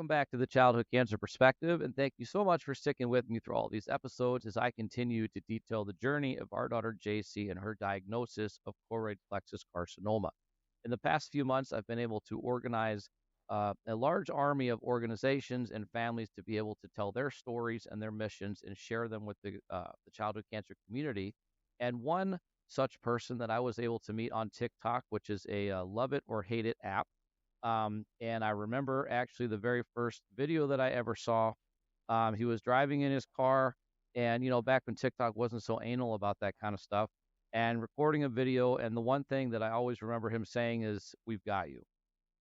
Welcome back to the Childhood Cancer Perspective, and thank you so much for sticking with me through all these episodes as I continue to detail the journey of our daughter JC and her diagnosis of choroid plexus carcinoma. In the past few months, I've been able to organize a large army of organizations and families to be able to tell their stories and their missions and share them with the childhood cancer community. And one such person that I was able to meet on TikTok, which is a love it or hate it app. And I remember actually the very first video that I ever saw. He was driving in his car, and back when TikTok wasn't so anal about that kind of stuff, and recording a video. And the one thing that I always remember him saying is, "We've got you."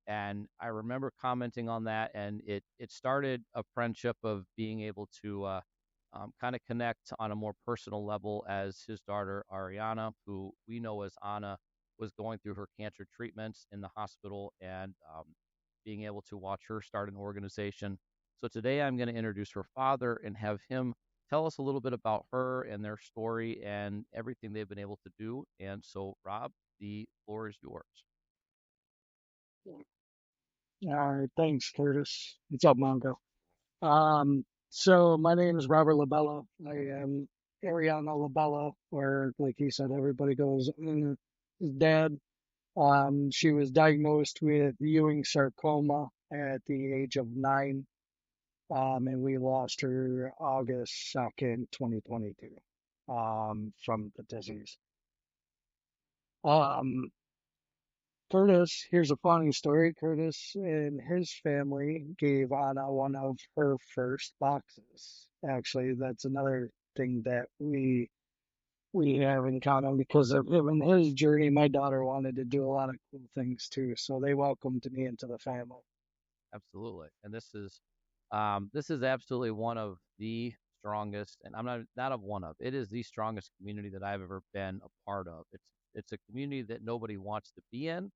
And I remember commenting on that, and it started a friendship of being able to kind of connect on a more personal level as his daughter Ariana, who we know as Anna, was going through her cancer treatments in the hospital, and being able to watch her start an organization. So today I'm going to introduce her father and have him tell us a little bit about her and their story and everything they've been able to do. And so, Rob, the floor is yours. All right, thanks, Curtis. What's up, Mongo? So my name is Robert Labella. I am Ariana Labella, or like he said, everybody goes, his dad. She was diagnosed with Ewing sarcoma at the age of 9, and we lost her August 2nd, 2022, from the disease. Um, Curtis, here's a funny story. Curtis and his family gave Anna one of her first boxes. Actually, that's another thing that we have in common because of him and his journey. My daughter wanted to do a lot of cool things too, so they welcomed me into the family. Absolutely. And this is absolutely one of the strongest, and I'm not of one of. It is the strongest community that I've ever been a part of. It's a community that nobody wants to be in,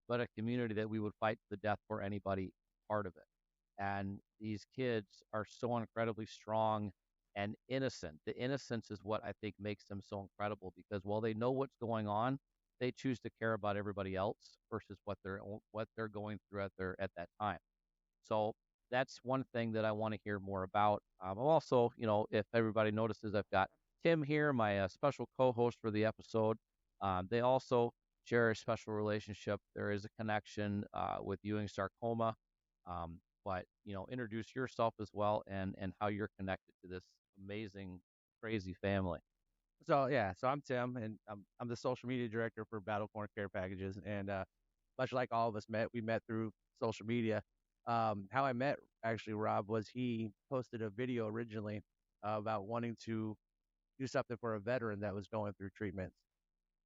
but a community that we would fight to the death for anybody part of it. And these kids are so incredibly strong and innocent. The innocence is what I think makes them so incredible because while they know what's going on, they choose to care about everybody else versus what they're going through at that time. So that's one thing that I want to hear more about. I'm also, if everybody notices, I've got Tim here, my special co-host for the episode. They also share a special relationship. There is a connection with Ewing sarcoma, but introduce yourself as well and how you're connected to this amazing, crazy family. So I'm Tim, and I'm the social media director for Battle Corn Care Packages. And much like all of us we met through social media. How I met actually Rob was he posted a video originally about wanting to do something for a veteran that was going through treatments,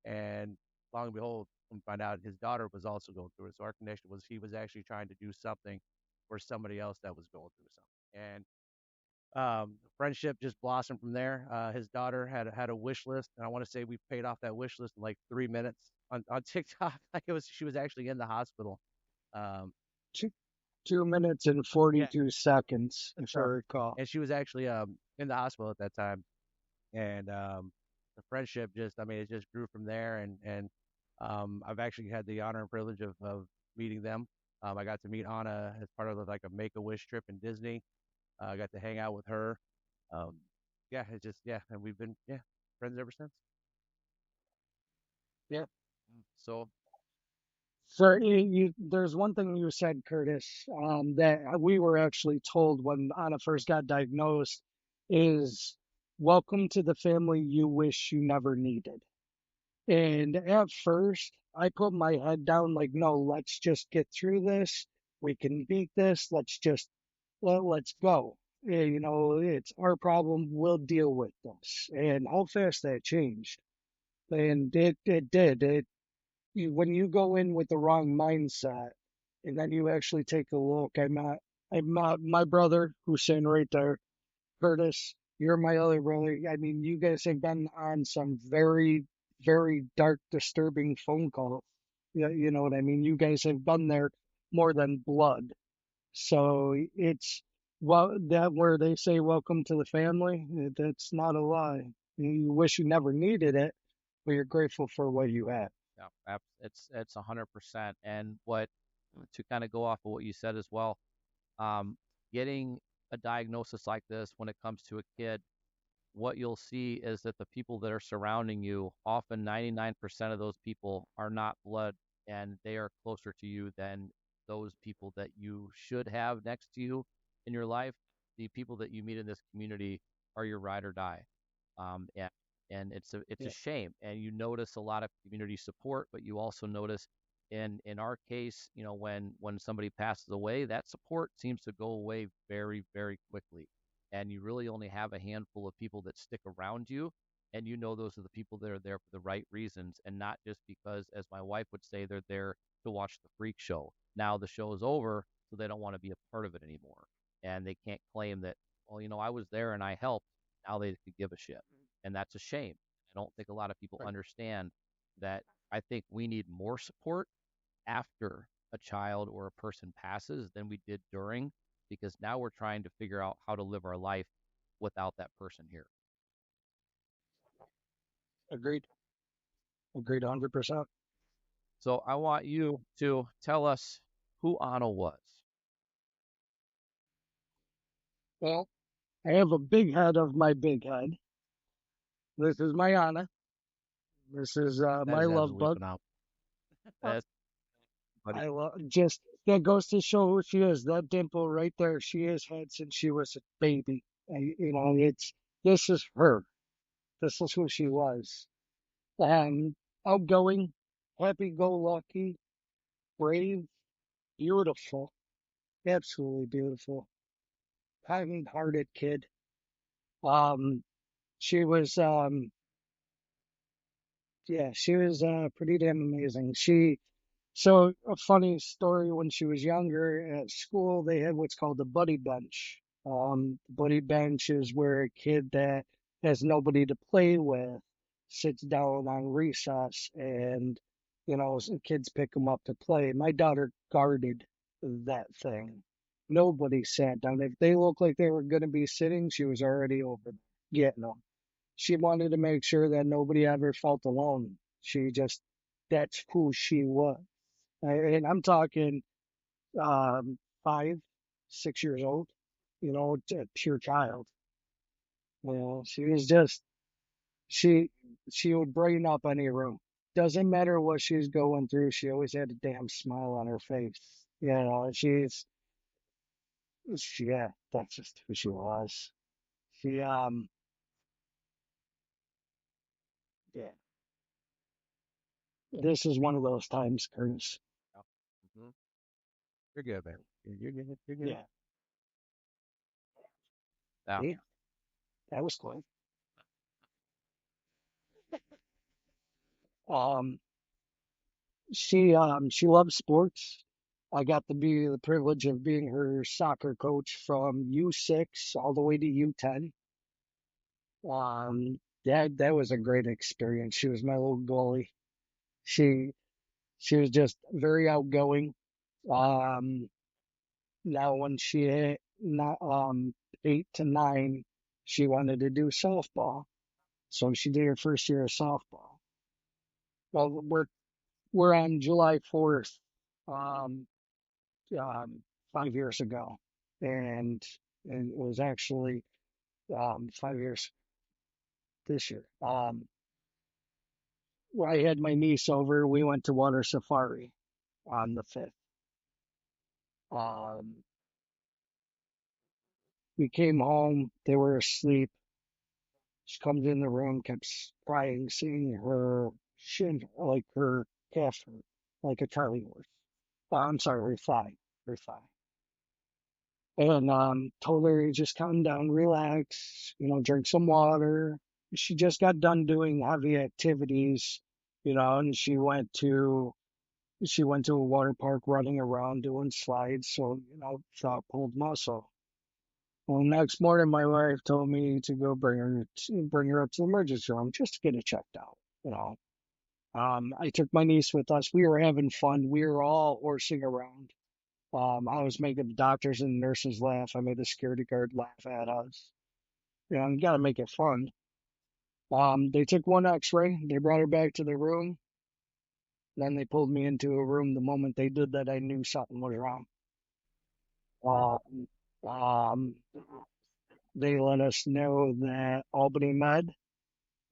and long and behold, we find out his daughter was also going through it. So our connection was he was actually trying to do something for somebody else that was going through something, and friendship just blossomed from there. His daughter had a wish list, and I want to say we paid off that wish list in like 3 minutes on TikTok. Like she was actually in the hospital. Um, Two, 2 minutes and yeah, 42 seconds, if I so recall. and she was actually in the hospital at that time, and the friendship just I mean it just grew from there, and I've actually had the honor and privilege of meeting them. I got to meet Anna as part of like a Make a Wish trip in Disney. I got to hang out with her. Um, yeah, it's just yeah, and we've been friends ever since. Yeah. So So there's one thing you said, Curtis, that we were actually told when Anna first got diagnosed is welcome to the family you wish you never needed. And at first, I put my head down like, no, let's just get through this. We can beat this. Let's go. It's our problem. We'll deal with this. And how fast that changed. And it did. When you go in with the wrong mindset, and then you actually take a look. I'm not my brother who's sitting right there, Curtis. You're my other brother. I mean, you guys have been on some very, very dark, disturbing phone calls. Yeah, you know what I mean. You guys have been there more than blood. So it's well that where they say welcome to the family. That's not a lie. You wish you never needed it, but you're grateful for what you had. yeah, it's 100%. And what to kind of go off of what you said as well. getting a diagnosis like this when it comes to a kid, what you'll see is that the people that are surrounding you, often 99% of those people are not blood, and they are closer to you than those people that you should have next to you in your life. The people that you meet in this community are your ride or die. And it's a Yeah. shame. And you notice a lot of community support, but you also notice in our case, when somebody passes away, that support seems to go away very, very quickly, and you really only have a handful of people that stick around you, and those are the people that are there for the right reasons, and not just because, as my wife would say, they're there to watch the freak show. Now the show is over, so they don't want to be a part of it anymore, and they can't claim that, well, I was there and I helped. Now they could give a shit, and that's a shame. I don't think a lot of people Right. understand that. I think we need more support after a child or a person passes than we did during, because now we're trying to figure out how to live our life without that person here. Agreed. Agreed 100%. So I want you to tell us who Anna was. Well, I have a big head of my big head. This is my Anna. This is That my is love absolutely bug. phenomenal. That's buddy. I love just that goes to show who she is. That dimple right there. She has had since she was a baby. It's this is her. This is who she was. Um, Outgoing, happy-go-lucky, brave, beautiful, absolutely beautiful, kind-hearted kid. Um, she was yeah, she was pretty damn amazing. So a funny story, when she was younger at school, they had what's called the buddy bench. The buddy bench is where a kid that has nobody to play with sits down on recess, and some kids pick them up to play. My daughter guarded that thing. Nobody sat down. If they looked like they were going to be sitting, she was already over there getting them. She wanted to make sure that nobody ever felt alone. That's who she was. And I'm talking um, 5, 6 years old, a pure child. She was just, she, she would brighten up any room. Doesn't matter what she's going through, she always had a damn smile on her face. Yeah, that's just who she was. She, yeah, this is one of those times, Curtis. Mhm. You're good, man. You're good. You're good. Yeah, Yeah. yeah, that was cool. Um, she loves sports. I got to be the privilege of being her soccer coach from U6 all the way to U10. That was a great experience. She was my little goalie. She she was just very outgoing. Um, Now when she hit not 8 to 9, she wanted to do softball, so she did her first year of softball. Well, we're on July 4th. Um, um, 5 years ago, and it was actually 5 years this year. Where I had my niece over. We went to water safari on the 5th. Um, we came home. They were asleep. She comes in the room, kept crying, seeing her shin, like her calf hurt, like a Charlie horse. I'm sorry, her thigh. And told her to just calm down, relax, drink some water. She just got done doing heavy activities, and she went to a water park, running around doing slides, so thought pulled muscle. Well, next morning my wife told me to go bring her up to the emergency room just to get it checked out. You know, I took my niece with us. We were having fun. We were all horsing around. I was making the doctors and nurses laugh. I made the security guard laugh at us. You got to make it fun. They took one X-ray. They brought her back to the room. Then they pulled me into a room. The moment they did that, I knew something was wrong. Um, Um, they let us know that Albany Med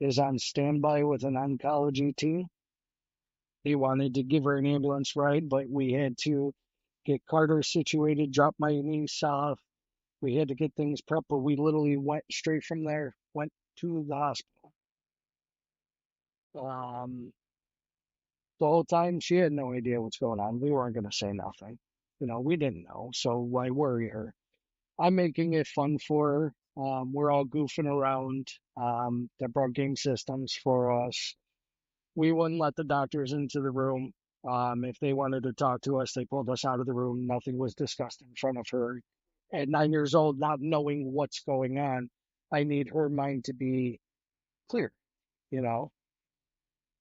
is on standby with an oncology team. They wanted to give her an ambulance ride, but we had to get Carter situated, drop my niece off. We had to get things prepped, but we literally went straight from there, went to the hospital. Um, the whole time she had no idea what's going on. We weren't going to say nothing. We didn't know, so why worry her? I'm making it fun for her. We're all goofing around. They brought game systems for us. We wouldn't let the doctors into the room. If they wanted to talk to us, they pulled us out of the room. Nothing was discussed in front of her. At 9 years old, not knowing what's going on, I need her mind to be clear, you know.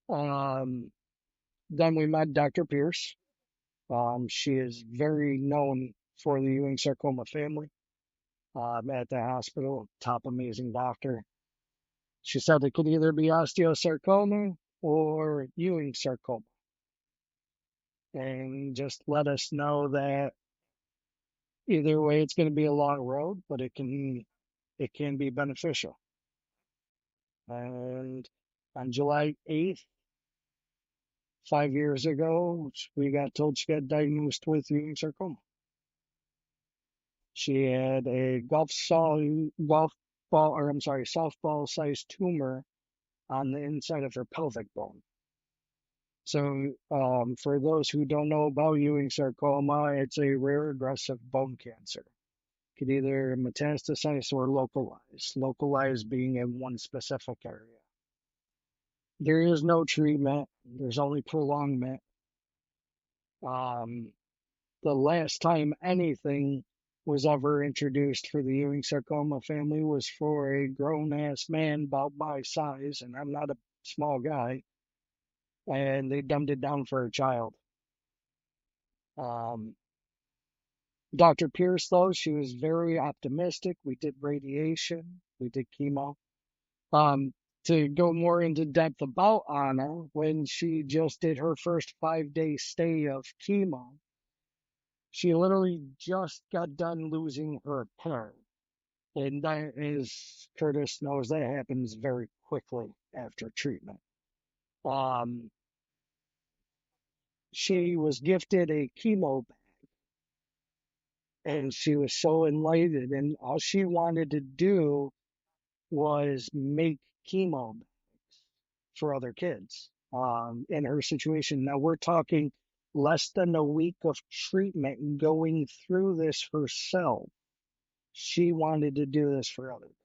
Um, then we met Dr. Pierce. She is very known for the Ewing sarcoma family at the hospital. Top amazing doctor. She said it could either be osteosarcoma or Ewing sarcoma, and just let us know that either way it's going to be a long road, but it can be beneficial. And on July 8th, 5 years ago, we got told she got diagnosed with Ewing sarcoma. She had a softball sized tumor on the inside of her pelvic bone. So, for those who don't know about Ewing sarcoma, it's a rare aggressive bone cancer. Could either metastasize or localize. Localize being in one specific area. There is no treatment. There's only prolongment. Um, the last time anything was ever introduced for the Ewing sarcoma family was for a grown ass man about my size, and I'm not a small guy, and they dumbed it down for a child. Um, Dr. Pierce, though, she was very optimistic. We did radiation, we did chemo. Um, to go more into depth about Anna, when she just did her first 5 day stay of chemo, she literally just got done losing her hair. And that is, Curtis knows that happens very quickly after treatment. Um, she was gifted a chemo bag, and she was so enlightened, and all she wanted to do was make chemo bags for other kids. In her situation, now we're talking less than a week of treatment going through this herself. She wanted to do this for other kids.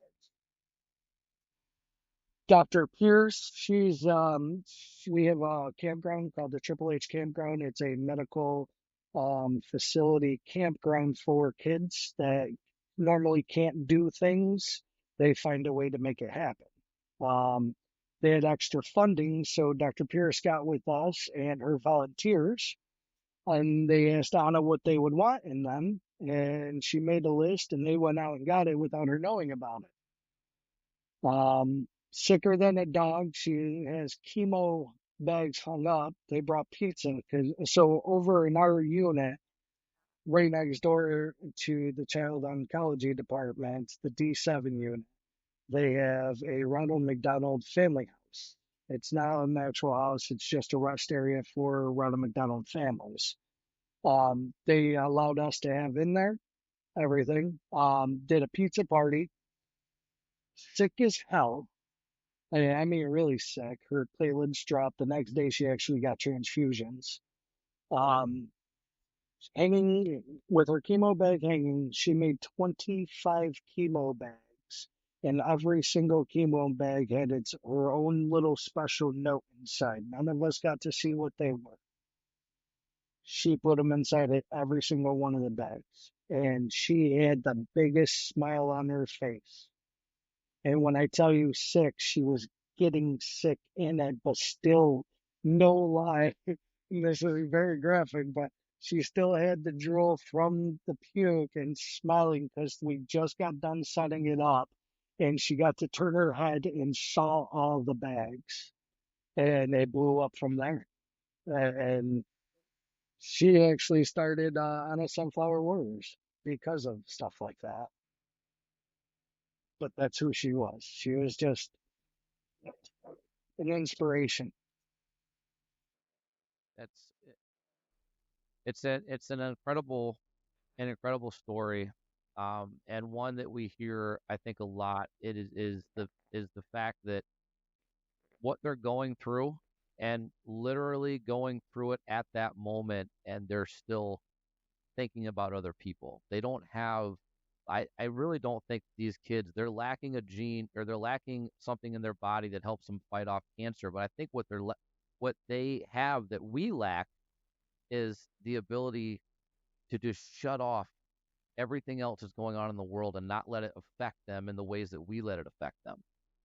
Dr. Pierce, we have a campground called the Triple H Campground. It's a medical facility campground for kids that normally can't do things. They find a way to make it happen. Um, they had extra funding, so Dr. Pierce got with us and her volunteers, and they asked Anna what they would want in them, and she made a list, and they went out and got it without her knowing about it. Sicker than a dog, she has chemo bags hung up. They brought pizza, so over in our unit, right next door to the child oncology department, the D7 unit, they have a Ronald McDonald family house. It's not a natural house, it's just a rest area for Ronald McDonald families. They allowed us to have in there everything. Did a pizza party, sick as hell. I mean, really sick. Her platelets dropped. The next day, she actually got transfusions. Um, Hanging with her chemo bag hanging, she made 25 chemo bags, and every single chemo bag had her own little special note inside. None of us got to see what they were. She put them inside every single one of the bags, and she had the biggest smile on her face. And when I tell you sick, she was getting sick in it, but still, no lie. This is very graphic, but she still had the drool from the puke and smiling because we just got done setting it up. And she got to turn her head and saw all the bags. And they blew up from there. And she actually started on a Sunflower Warriors because of stuff like that. But that's who she was. She was just an inspiration. That's it's an incredible story, and one that we hear I think a lot. Is the fact that what they're going through and literally going through it at that moment, and they're still thinking about other people. They don't have. I really don't think these kids, they're lacking a gene, or they're lacking something in their body that helps them fight off cancer. But I think what they have that we lack is the ability to just shut off everything else that's going on in the world and not let it affect them in the ways that we let it affect them.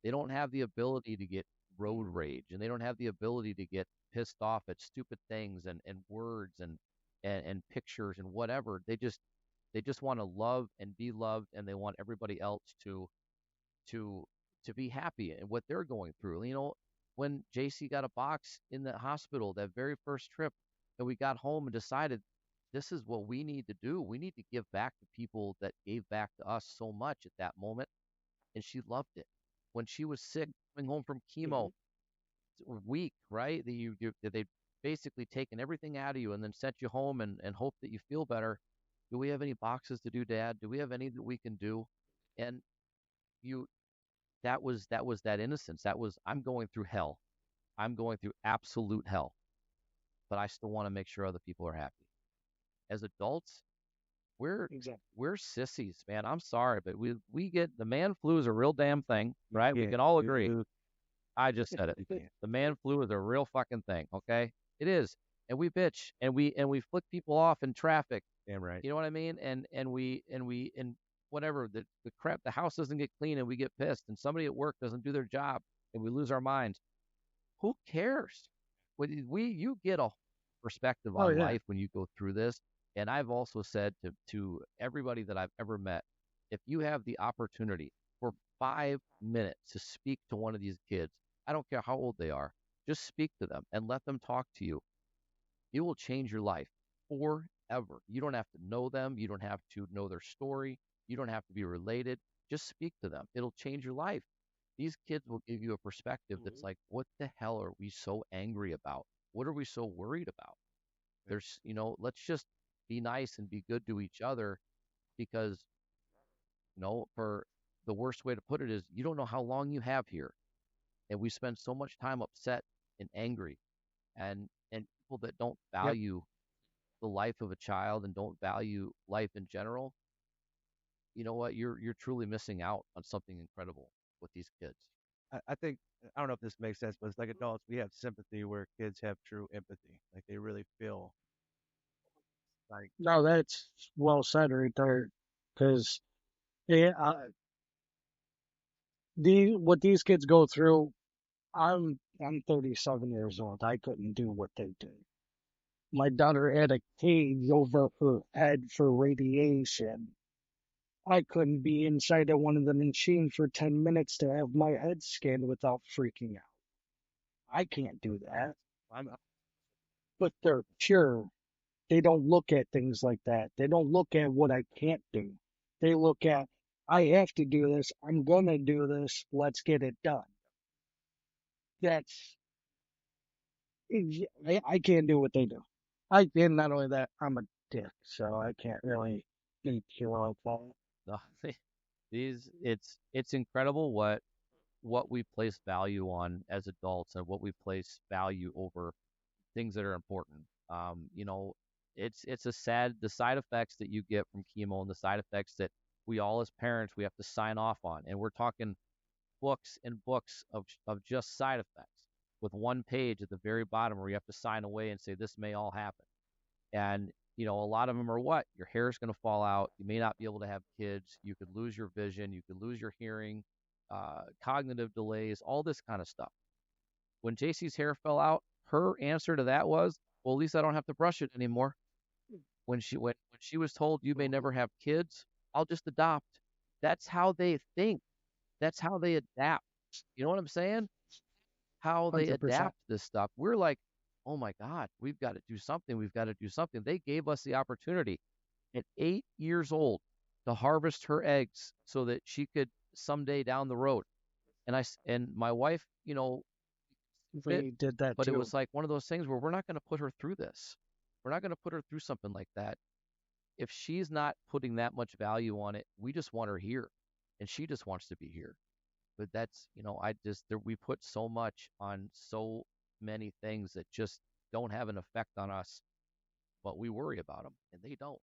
They don't have the ability to get road rage, and they don't have the ability to get pissed off at stupid things and words and pictures and whatever. They just want to love and be loved, and they want everybody else to to be happy in what they're going through. When JC got a box in the hospital that very first trip, and we got home and decided this is what we need to do. We need to give back to people that gave back to us so much at that moment. And she loved it. When she was sick, coming home from chemo, Mhm. weak, right? They basically taken everything out of you and then sent you home and hope that you feel better. Do we have any boxes to do, Dad? Do we have any that we can do? And you, that was that innocence. That was, I'm going through hell. I'm going through absolute hell, but I still want to make sure other people are happy. As adults, we're Exactly. we're sissies, man. I'm sorry, but we get, the man flu is a real damn thing, You right? We can't can all agree. do. I just said it. You can't. The man flu is a real fucking thing, okay? It is. And we bitch and we flick people off in traffic. Damn right. You know what I mean? And whatever, the crap, the house doesn't get clean and we get pissed, and somebody at work doesn't do their job and we lose our minds. Who cares? You get a perspective Oh on yeah. life when you go through this. And I've also said to everybody that I've ever met, if you have the opportunity for 5 minutes to speak to one of these kids, I don't care how old they are, just speak to them and let them talk to you. It will change your life forever. You don't have to know them. You don't have to know their story. You don't have to be related. Just speak to them. It'll change your life. These kids will give you a perspective that's like, what the hell are we so angry about? What are we so worried about? Let's just be nice and be good to each other, because, for the worst way to put it is, you don't know how long you have here. And we spend so much time upset and angry, and people that don't Yep. value the life of a child and don't value life in general, you know what? You're truly missing out on something incredible with these kids. I think I don't know if this makes sense, but it's like adults, we have sympathy where kids have true empathy. Like they really feel like No, that's well said right there. Because yeah, what these kids go through, I'm 37 years old. I couldn't do what they did. My daughter had a cage over her head for radiation. I couldn't be inside of one of the machines for 10 minutes to have my head scanned without freaking out. I can't do that. I'm But they're pure. They don't look at things like that. They don't look at what I can't do. They look at, I have to do this. I'm going to do this. Let's get it done. That's, I can't do what they do. And not only that, I'm a dick, so I can't really be pure like that. No, it's incredible what we place value on as adults, and what we place value over things that are important. It's a sad, the side effects that you get from chemo, and the side effects that we all as parents, we have to sign off on, and we're talking books and books of just side effects, with one page at the very bottom where you have to sign away and say this may all happen. And a lot of them are, what, your hair is going to fall out, you may not be able to have kids, you could lose your vision, you could lose your hearing, cognitive delays, all this kind of stuff. When JC's hair fell out, her answer to that was, well, at least I don't have to brush it anymore. When she was told, you may never have kids, I'll just adopt. That's how they think. That's how they adapt. You know what I'm saying? How they 100%. adapt this stuff. We're like, oh my God, we've got to do something. We've got to do something. They gave us the opportunity. at 8 years old to harvest her eggs so that she could someday down the road. And my wife, it, We did that but it too. was like one of those things where we're not going to put her through this. We're not going to put her through something like that. If she's not putting that much value on it, we just want her here, and she just wants to be here. But that's, we put so much on so many things that just don't have an effect on us, but we worry about them, and they don't.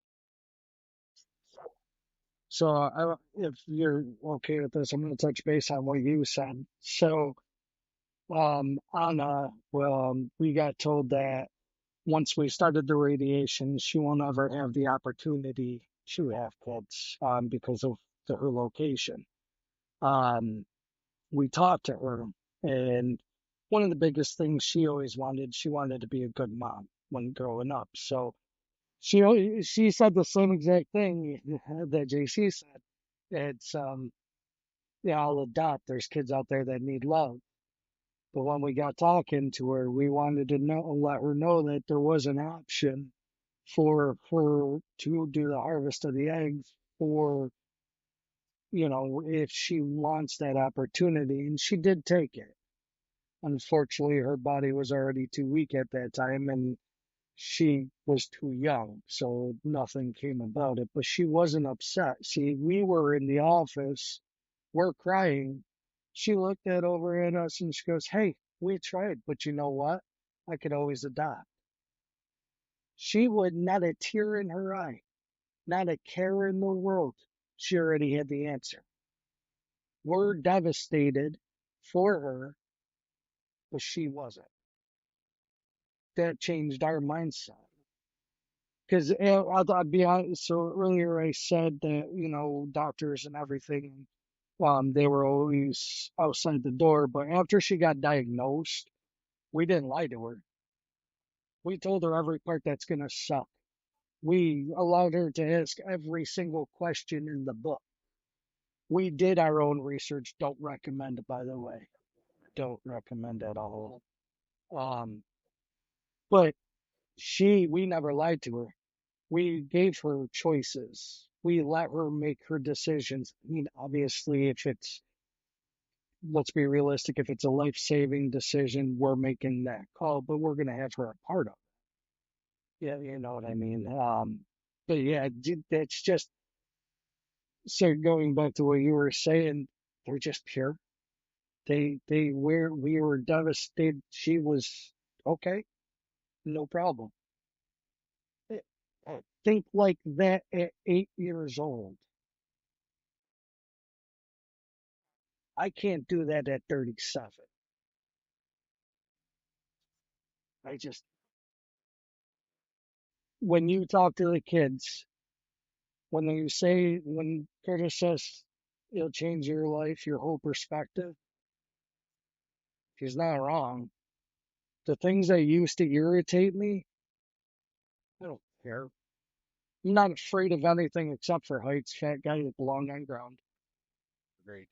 So, if you're okay with this, I'm going to touch base on what you said. So, Anna, well, we got told that once we started the radiation, she won't ever have the opportunity to have kids, because of her location. Um, we talked to her, and one of the biggest things she wanted to be a good mom when growing up. So she said the same exact thing that JC said. It's yeah, I'll adopt. There's kids out there that need love. But when we got talking to her, we wanted to let her know that there was an option for her to do the harvest of the eggs, or if she wants that opportunity, and she did take it. Unfortunately, her body was already too weak at that time, and she was too young, so nothing came about it. But she wasn't upset. See, we were in the office, we're crying. She looked over at us and she goes, "Hey, we tried, but you know what? I could always adopt." She would not a tear in her eye, not a care in the world. She already had the answer. We're devastated for her, but she wasn't. That changed our mindset. Because I'll be honest, so earlier I said that, doctors and everything, they were always outside the door. But after she got diagnosed, we didn't lie to her. We told her every part that's going to suck. We allowed her to ask every single question in the book. We did our own research. Don't recommend it, by the way. Don't recommend at all. Um, but we never lied to her. We gave her choices. We let her make her decisions. I mean, obviously, let's be realistic, if it's a life saving decision, we're making that call, but we're going to have her a part of it. Yeah, you know what I mean? But yeah, it's just, so going back to what you were saying, they're just pure. We were devastated. She was okay, no problem. Eh, Think like that at 8 years old. I can't do that at 37. I just, when you talk to the kids, when Curtis says it'll change your life, your whole perspective, he's not wrong. The things that used to irritate me, I don't care. I'm not afraid of anything except for heights, fat guy that belong on ground. Agreed.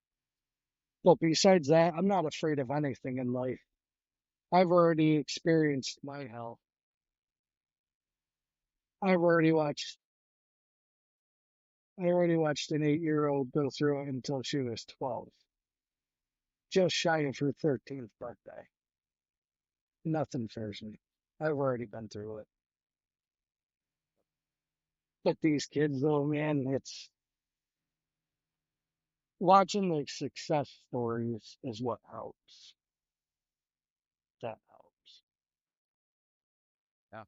But besides that, I'm not afraid of anything in life. I've already experienced my hell. I've already watched I already watched an 8-year-old go through it until she was 12, just shy of her 13th birthday. Nothing fears me. I've already been through it. But these kids, though, man, it's watching the success stories is what helps. That helps. Yeah,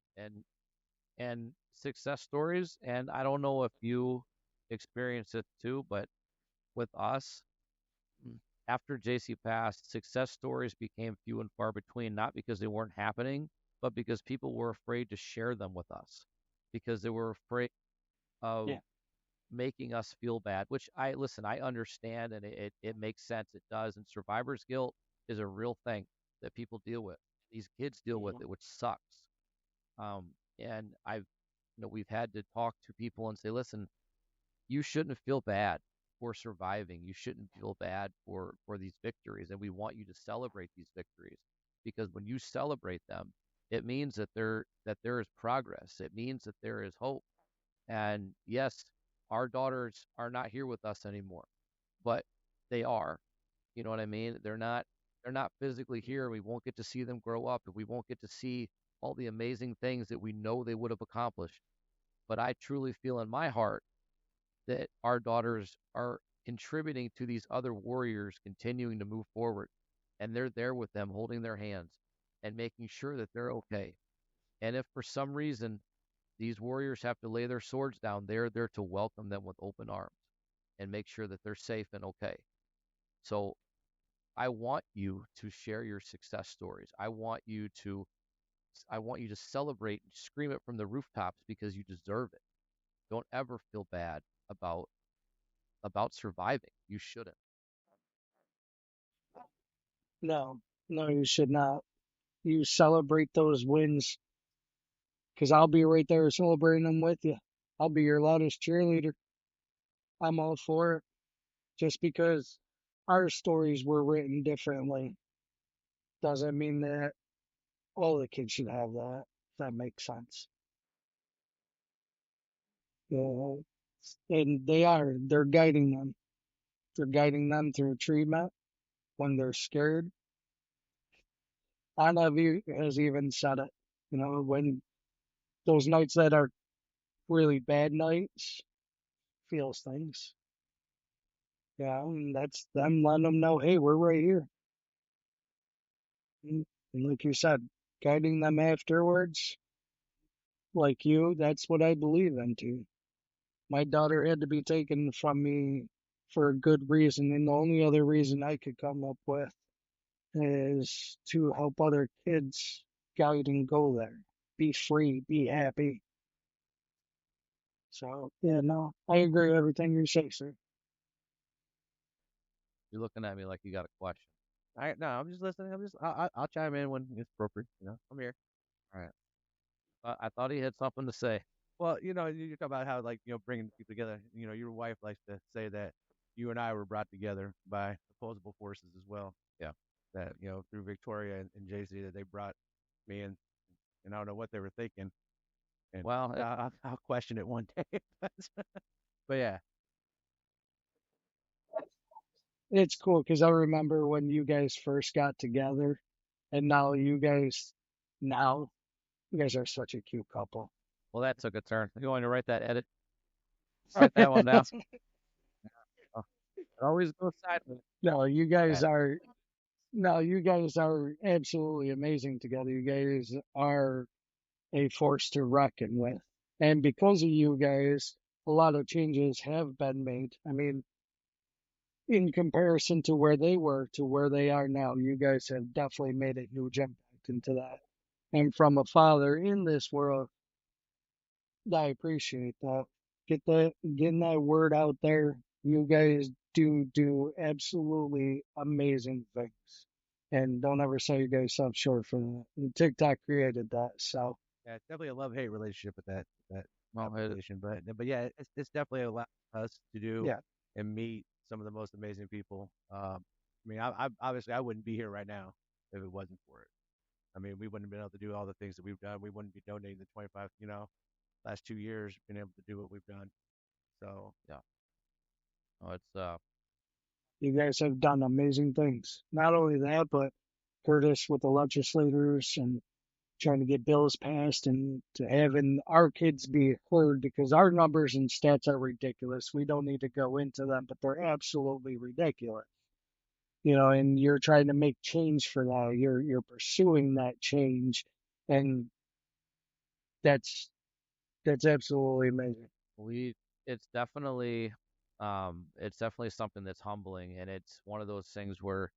and success stories. And I don't know if you experience it too, but with us, mm, after JC passed, success stories became few and far between, not because they weren't happening, but because people were afraid to share them with us, because they were afraid of Yeah. making us feel bad, which I understand, and it makes sense. It does. And survivor's guilt is a real thing that people deal with. These kids deal with Mhm. it, which sucks. And we've had to talk to people and say, listen, you shouldn't feel bad for surviving. You shouldn't feel bad for these victories, and we want you to celebrate these victories, because when you celebrate them, it means that there is progress. It means that there is hope. And yes, our daughters are not here with us anymore, but they are. You know what I mean? They're not physically here. We won't get to see them grow up, and we won't get to see all the amazing things that we know they would have accomplished. But I truly feel in my heart that our daughters are contributing to these other warriors continuing to move forward. And they're there with them, holding their hands and making sure that they're okay. And if for some reason these warriors have to lay their swords down, they're there to welcome them with open arms and make sure that they're safe and okay. So I want you to share your success stories. I want you to celebrate and scream it from the rooftops because you deserve it. Don't ever feel bad about surviving. You shouldn't. No, no, you should not. You celebrate those wins because I'll be right there celebrating them with you. I'll be your loudest cheerleader. I'm all for it. Just because our stories were written differently doesn't mean that all the kids should have that. If that makes sense. Yeah. And they're guiding them. They're guiding them through treatment when they're scared. Anna has even said it. When those nights that are really bad nights, feels things. Yeah, and that's them letting them know, hey, we're right here. And like you said, guiding them afterwards, like you, that's what I believe into. My daughter had to be taken from me for a good reason, and the only other reason I could come up with is to help other kids guide and go there. Be free, be happy. So, yeah, no, I agree with everything you say, sir. You're looking at me like you got a question. No, I'm just listening. I'll chime in when it's appropriate. I'm here. All right. I thought he had something to say. Well, you talk about how like bringing people together. Your wife likes to say that you and I were brought together by opposable forces as well. Yeah. That through Victoria and JC that they brought me in, and I don't know what they were thinking, and Well, I'll question it one day. But yeah, It's cool because I remember when you guys first got together, and now you guys are such a cute couple. well, that took a turn. You want to write that edit? Write that one down. Oh, it always goes sideways. no, you Yeah. guys are no, you guys are absolutely amazing together. You guys are a force to reckon with. And because of you guys, a lot of changes have been made. I mean, in comparison to where they were to where they are now, you guys have definitely made a huge impact into that. And from a father in this world, I appreciate that. Getting that word out there. You guys do absolutely amazing things. And don't ever sell you guys self short for that. And TikTok created that, so yeah, it's definitely a love hate relationship with that Well, application. But yeah, it's definitely allowed us to do yeah. and meet some of the most amazing people. I mean, I obviously I wouldn't be here right now if it wasn't for it. I mean, we wouldn't have been able to do all the things that we've done. We wouldn't be donating the 25, last 2 years, being able to do what we've done. So yeah. No, it's You guys have done amazing things. Not only that, but Curtis with the legislators and trying to get bills passed and to having our kids be heard because our numbers and stats are ridiculous. We don't need to go into them, but they're absolutely ridiculous. And you're trying to make change for that. You're pursuing that change, and that's that's absolutely amazing. we it's definitely something that's humbling, and it's one of those things where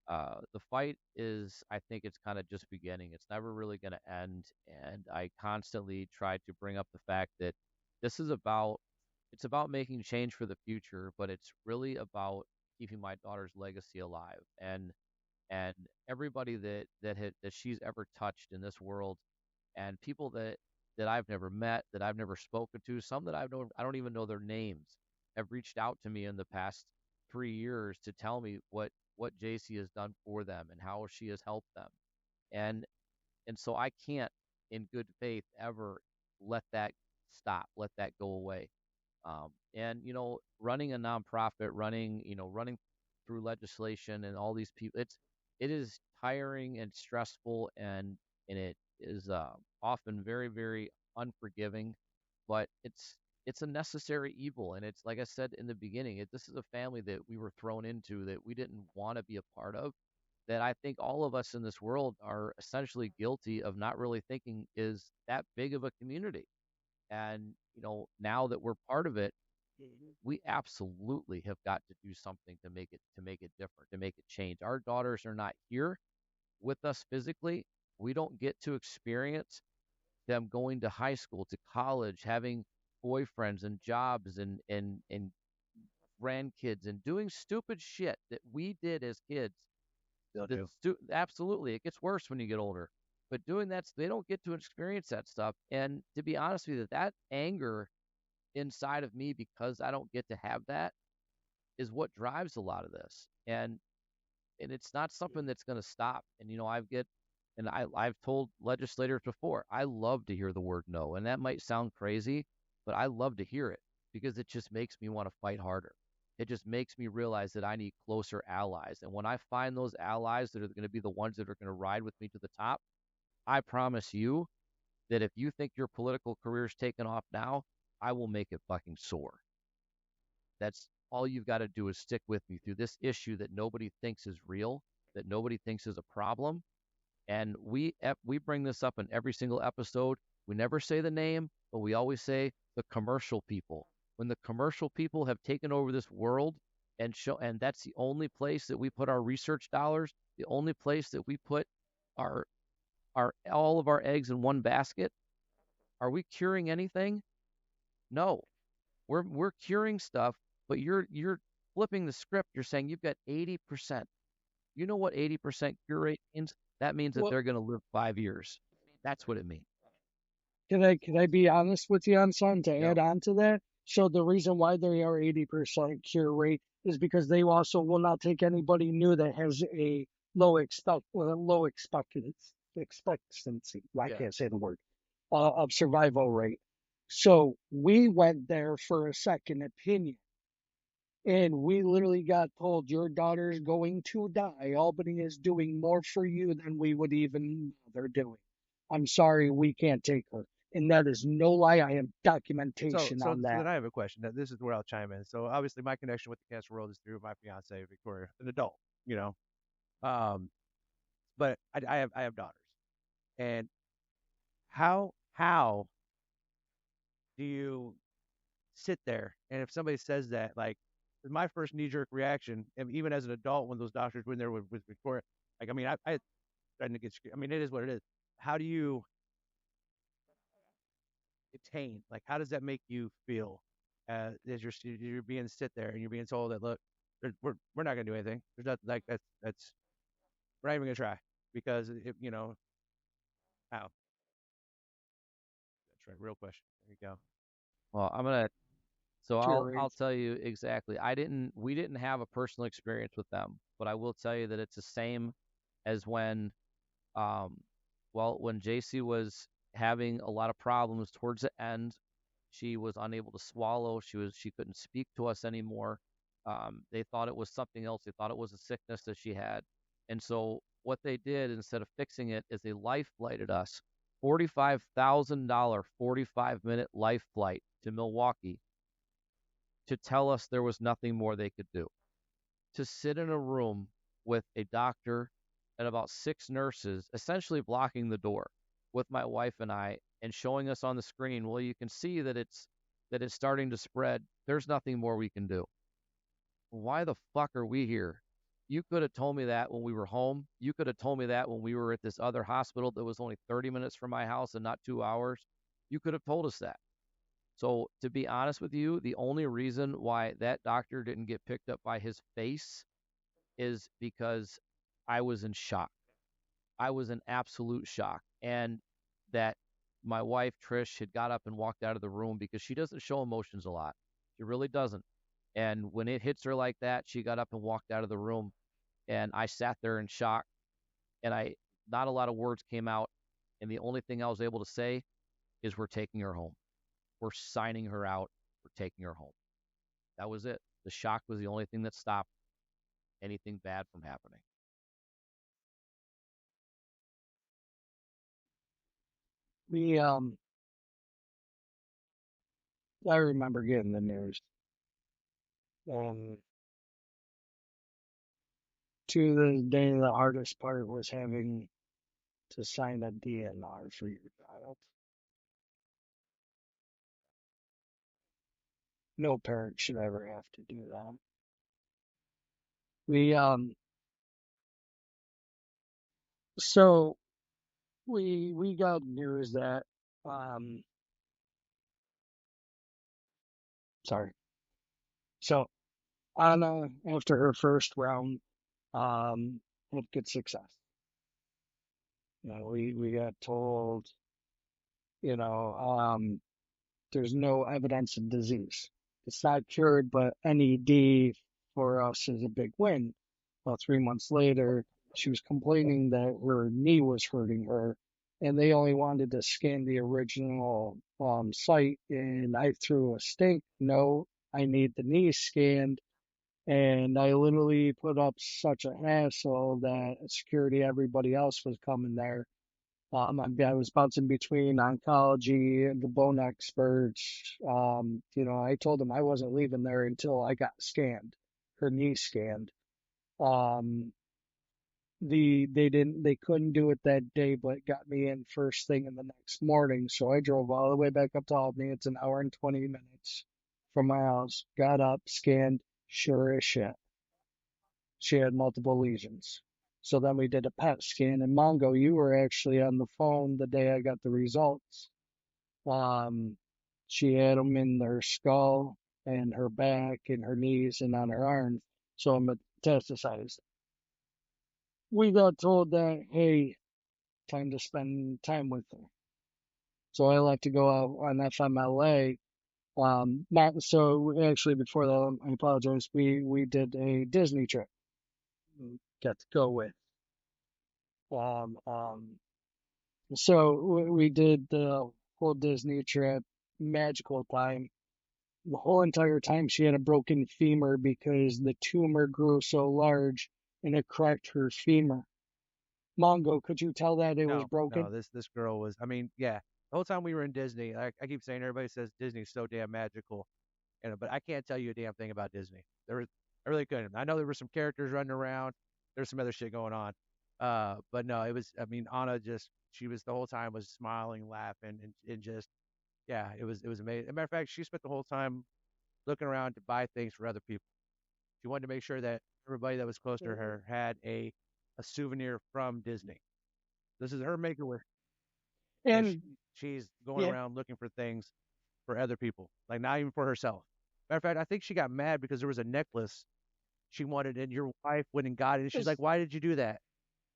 the fight is, I think it's kind of just beginning. It's never really going to end, and I constantly try to bring up the fact that this is about it's about making change for the future, but it's really about keeping my daughter's legacy alive, and everybody that she's ever touched in this world, and people that I've never met, that I've never spoken to, some that I don't even know their names, have reached out to me in the past 3 years to tell me what JC has done for them and how she has helped them. And so I can't in good faith ever let that stop, let that go away. And running a nonprofit, running through legislation and all these people, it is tiring and stressful, and it is often very, very unforgiving, but it's a necessary evil. And it's like I said in the beginning, this is a family that we were thrown into that we didn't want to be a part of, that I think all of us in this world are essentially guilty of not really thinking is that big of a community. And now that we're part of it, we absolutely have got to do something to make it different, to make it change. Our daughters are not here with us physically. We don't get to experience them going to high school, to college, having boyfriends and jobs and grandkids and doing stupid shit that we did as kids. Still do. Absolutely, it gets worse when you get older. But doing that, they don't get to experience that stuff. And to be honest with you, that anger inside of me because I don't get to have that is what drives a lot of this. And it's not something that's going to stop. And I've told legislators before, I love to hear the word no, and that might sound crazy, but I love to hear it because it just makes me want to fight harder. It just makes me realize that I need closer allies. And when I find those allies that are going to be the ones that are going to ride with me to the top, I promise you that if you think your political career is taking off now, I will make it fucking soar. That's all you've got to do is stick with me through this issue that nobody thinks is real, that nobody thinks is a problem. And we bring this up in every single episode. We never say the name, but we always say the commercial people. When the commercial people have taken over this world and that's the only place that we put our research dollars, the only place that we put our all of our eggs in one basket, are we curing anything? No. We're curing stuff, but you're flipping the script. You're saying you've got 80%. You know what 80% cure rate means? That means that Well, they're going to live 5 years. That's what it means. can I be honest with you on something to Yep. add on to that? So the reason why they are 80% cure rate is because they also will not take anybody new that has a low expectancy. I Yeah. can't say the word of survival rate. So we went there for a second opinion, and we literally got told your daughter's going to die. Albany is doing more for you than we would even know they're doing. I'm sorry, we can't take her. And that is no lie. I have So, documentation so, on so that. then I have a question. Now, this is where I'll chime in. So obviously, my connection with the cancer world is through my fiance Victoria, an adult. You know, um, but I have daughters, and how do you sit there and if somebody says that, like, my first knee jerk reaction, and even as an adult, when those doctors were in there with Victoria, like, I mean, I tried to get, I mean, it is what it is. How do you attain? Like, how does that make you feel as you're being sit there and you're being told that, look, we're not gonna do anything. There's nothing like that's we're not even gonna try because how? That's right. Real question. There you go. Well, so Cure I'll rate. tell you exactly. We didn't have a personal experience with them, but I will tell you that it's the same as um, when JC was having a lot of problems towards the end. She was unable to swallow. She couldn't speak to us anymore. They thought it was something else. They thought it was a sickness that she had. And so what they did instead of fixing it is they life flighted us, $45,000 45-minute life flight to Milwaukee to tell us there was nothing more they could do. To sit in a room with a doctor and about 6 nurses essentially blocking the door with my wife and I and showing us on the screen, well, you can see that it's starting to spread. There's nothing more we can do. Why the fuck are we here? You could have told me that when we were home. You could have told me that when we were at this other hospital that was only 30 minutes from my house and not 2 hours. You could have told us that. So, to be honest with you, the only reason why that doctor didn't get picked up by his face is because I was in shock. I was in absolute shock. And that my wife, Trish, had got up and walked out of the room because she doesn't show emotions a lot. She really doesn't. And when it hits her like that, she got up and walked out of the room. And I sat there in shock. And not a lot of words came out. And the only thing I was able to say is, we're taking her home. or signing her out or taking her home. That was it. The shock was the only thing that stopped anything bad from happening. We I remember getting the news. Um, to this day, the hardest part was having to sign a DNR for your child. No parent should ever have to do that. We so we got news that um sorry. So Anna, after her first round, had good success. We got told, you know, there's no evidence of disease. It's not cured, but NED for us is a big win. Well, 3 months later, she was complaining that her knee was hurting her, and they only wanted to scan the original site. And I threw a stink. No, I need the knee scanned. And I literally put up such a hassle that security, everybody else was coming there. I was bouncing between oncology and the bone experts. I told them I wasn't leaving there until I got scanned, her knee scanned. Um, they couldn't do it that day, but got me in first thing in the next morning. So I drove all the way back up to Albany. It's an hour and 20 minutes from my house. Got up, scanned, sure as shit. She had multiple lesions. So then we did a PET scan. And Mongo, you were actually on the phone the day I got the results. Um, she had them in her skull and her back and her knees and on her arms. So I'm metastasized. We got told that, hey, time to spend time with her. So I like to go out on FMLA. So actually before that, I apologize. We did a Disney trip. Got to go with. Um, um, So we did the whole Disney trip, magical time. The whole entire time she had a broken femur because the tumor grew so large and it cracked her femur. Mongo, could you tell that it was No, no, broken? this girl was. I mean, yeah. The whole time we were in Disney, I keep saying everybody says Disney's so damn magical, but I can't tell you a damn thing about Disney. I really couldn't. I know there were some characters running around. There's some other shit going on. But no, it was. I mean, Anna just she was the whole time was smiling, laughing, and just yeah, it was amazing. As a matter of fact, she spent the whole time looking around to buy things for other people. She wanted to make sure that everybody that was close to her had a souvenir from Disney. This is her maker with, and And she's going yeah, around looking for things for other people, like not even for herself. Matter of fact, I think she got mad because there was a necklace she wanted, and your wife went and got it. And she's like, it's- "Why did you do that?"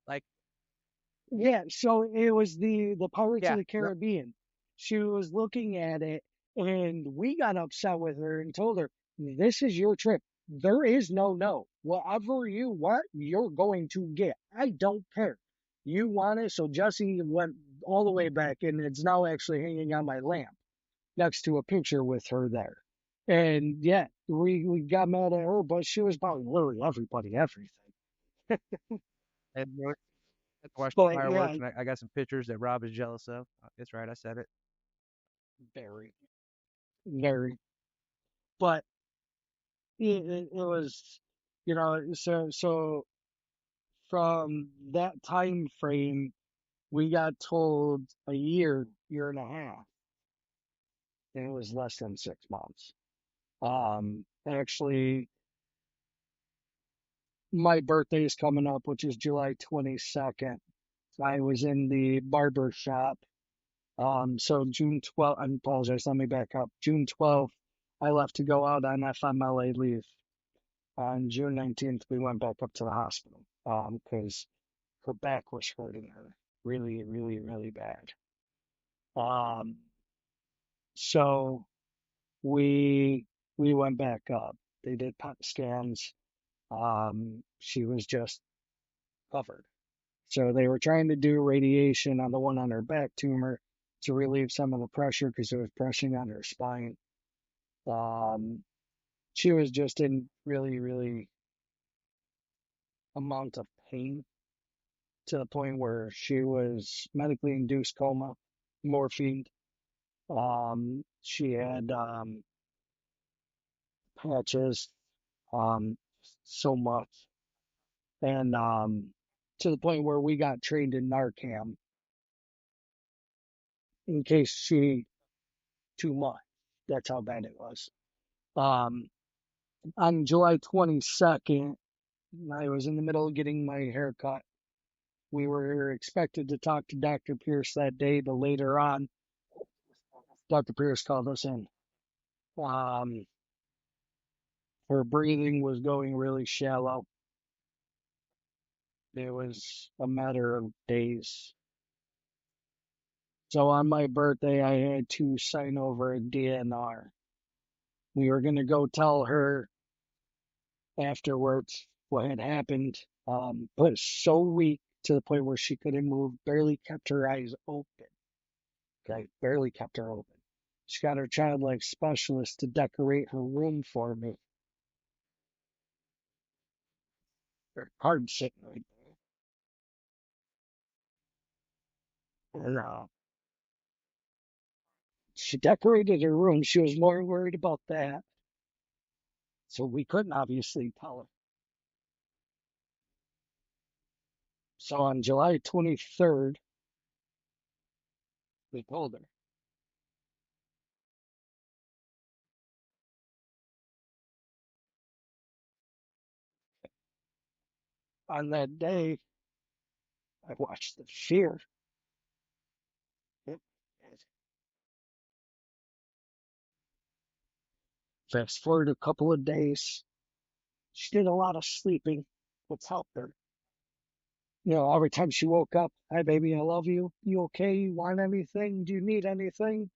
Like, yeah. So it was the Pirates of yeah, the yep, Caribbean. She was looking at it, and we got upset with her and told her, "This is your trip. There is no. Whatever you want, you're going to get. I don't care. You want it." So Jesse went all the way back, and it's now actually hanging on my lamp next to a picture with her there. And yeah, we got mad at her, but she was probably literally everybody, everything. and you know, I watched the But yeah, fireworks, and I got some pictures that Rob is jealous of. That's right, I said it. very, very. But it was, so from that time frame, we got told a year and a half, and it was less than 6 months. Actually, my birthday is coming up, which is July 22nd. I was in the barber shop. So June 12th, I apologize, let me back up. June 12th, I left to go out on FMLA leave. On June 19th, we went back up to the hospital, because her back was hurting her really, really, really bad. Um, so we went back up. They did PET scans. She was just covered. So they were trying to do radiation on the one on her back tumor. to relieve some of the pressure because it was pressing on her spine. She was just in really, really amount of pain to the point where she was medically induced coma, morphine. She had patches, um, so much, and to the point where we got trained in Narcan in case she too much. That's how bad it was. Um, on July 22nd, I was in the middle of getting my hair cut. We were expected to talk to Dr. Pierce that day, but later on, Dr. Pierce called us in. Um, her breathing was going really shallow. It was a matter of days. So on my birthday, I had to sign over a DNR. We were going to go tell her afterwards what had happened, but so weak to the point where she couldn't move, barely kept her eyes open. Okay, barely kept her open. She got her child life specialist to decorate her room for me. Her card sitting right there. And she decorated her room. She was more worried about that. So we couldn't obviously tell her. So on July 23rd, we told her. On that day, I watched the fear. It, it, fast forward a couple of days, she did a lot of sleeping, which helped her. You know, every time she woke up, hi baby, I love you. You okay? You want anything? Do you need anything?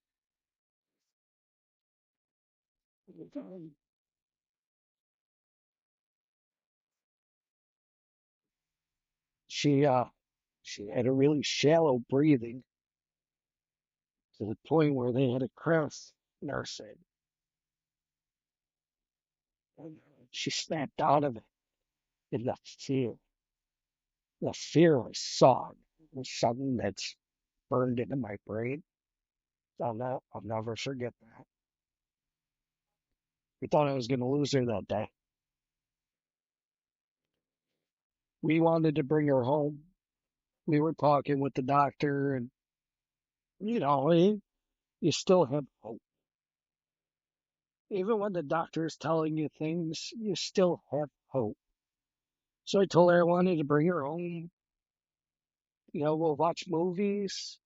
She she had a really shallow breathing to the point where they had a cross nurse in. And she snapped out of it in the fear I saw was something that's burned into my brain. I'll never forget that. We thought I was going to lose her that day. We wanted to bring her home. We were talking with the doctor, and you know, you still have hope. Even when the doctor is telling you things, you still have hope. So I told her I wanted to bring her home. You know, we'll watch movies.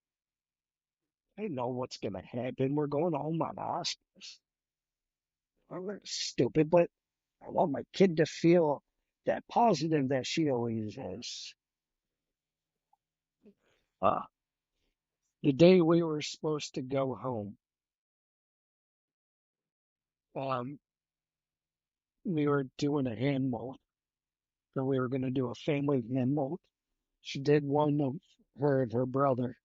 I know what's going to happen. We're going home on hospice. I'm stupid, but I want my kid to feel that positive that she always is. Uh, the day we were supposed to go home, um, we were doing a hand mold. So we were going to do a family hand mold. She did one of her and her brother.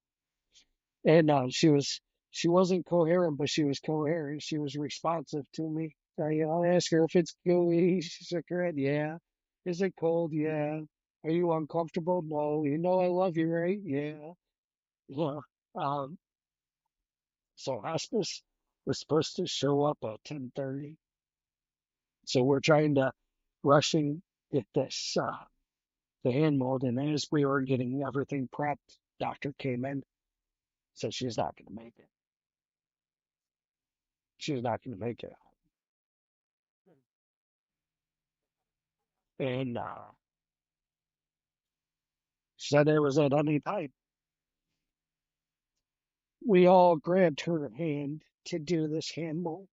And she wasn't coherent, but she was coherent. She was responsive to me. I asked her if it's gooey. She shook her head. Yeah. Is it cold? Yeah. Are you uncomfortable? No. You know I love you, right? Yeah. Yeah. Um, so hospice was supposed to show up at 10:30. So we're trying to rushing get this the hand mold, and as we were getting everything prepped, doctor came in, said she's not gonna make it. She's not gonna make it. And said it was at any time. We all grabbed her hand to do this hand mold.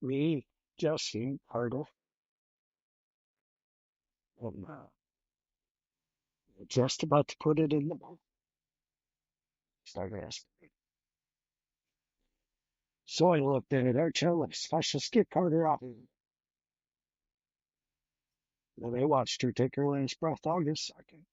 Me, Jesse, Carter, and just about to put it in the mold. Started asking me. So I looked at it. Our chair looks special. Get Carter off. And I watched her take her last breath August 2nd.